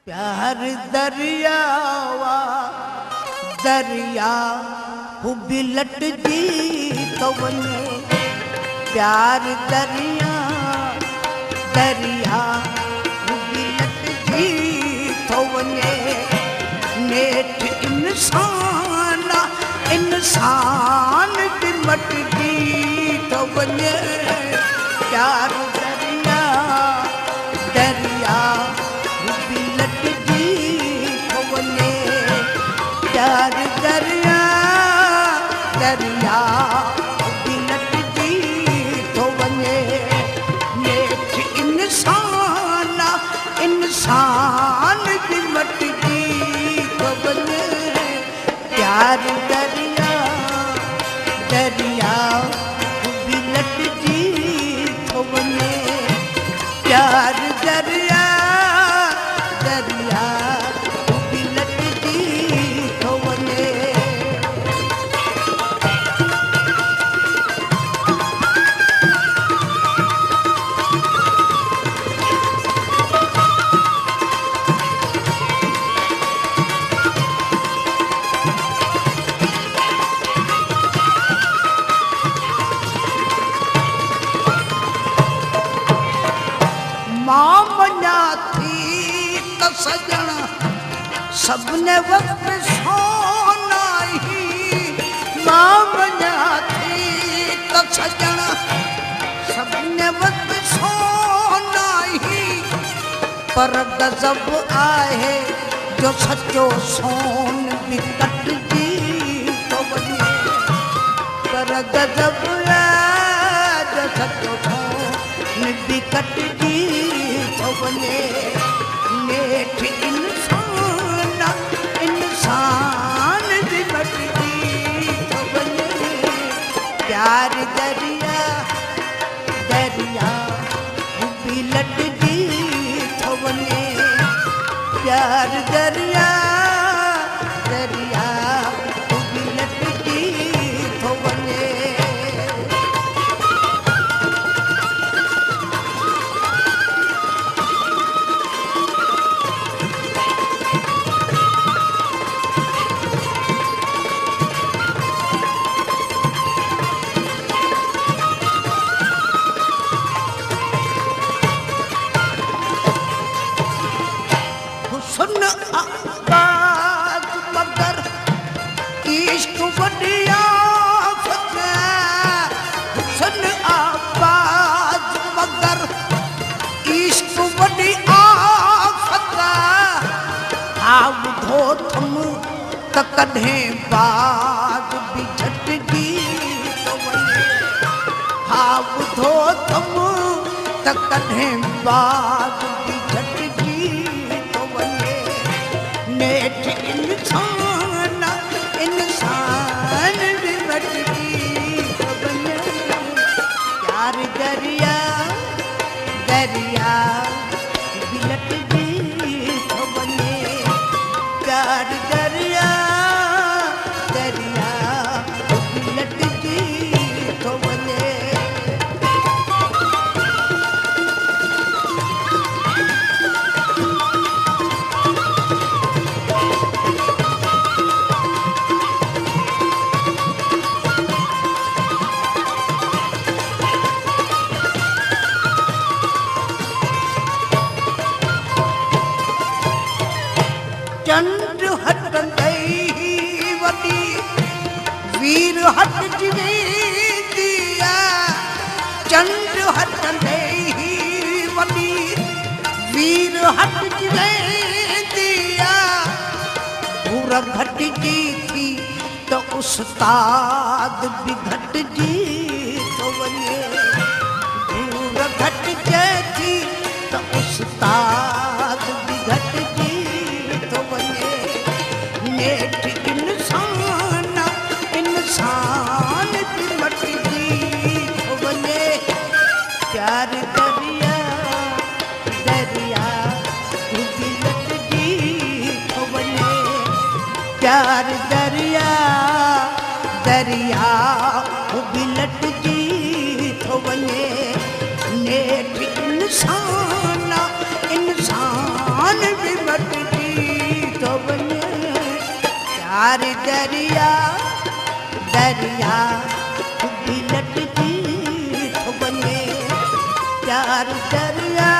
प्यार दरियावा दरिया बिलट जी तो वने प्यार दरिया दरिया बिलट जी तो वने नेठ इंसान इंसान बिमट जी तो वने प्यार दरिया दरिया बिलट जी तो वने प्यार दरिया दरिया बिलट जी तो वने नेठ इंसान इंसान बिमट जी तो वने प्यार दरिया दरिया बिलट जी तो वने प्यार दरिया दरिया बिलट जी तो वने मां मञा थी त सजण सबने वक्त सोना ही मां मञा थी त सजण सबने वक्त सोना ही पर गज़ब आहे जो सचो सोन भी कटजी तो वञे पर गज़ब आहे जो सचो सोन भी कटजी तो वञे नेठ इंसान इंसान भी कटजी तो वञे प्यार दरिया दरिया बिलट जी तो वञे प्यार दरिया दरिया बिलट जी तो वञे सुन आवाज मगर इश्क बढ़िया सुन आवाज मगर इश्क बढ़िया आव धो थम त कॾहिं बाग भी झटजी तो वञे आव धो थम त कॾहिं बाग भी झटजी नेठ इंसान इंसान बिमट जी तो वञे प्यार दरिया दरिया बिलट जी तो वञे प्यार दरिया दरिया बिलट जी तो वञे चंड हटंदई वॾी वीर हटजी वेंदी आहे चंड हटंदई वॾी वीर हटजी वेंदी आहे घूर घटिजी थी त उस्ताद बि घटिजी थो वञे घूर घटिजे थी त उस्ताद बि घटिजी तो वञे नेठ इंसान इंसान बिमट जी तो वञे प्यार दरिया दरिया बिलट जी तो वञे प्यार दरिया दरिया बिलट जी तो वञे नेठ इंसान इंसान भी मटजी थो वञे प्यार दरिया दरिया भी लटजी थो वञे प्यार दरिया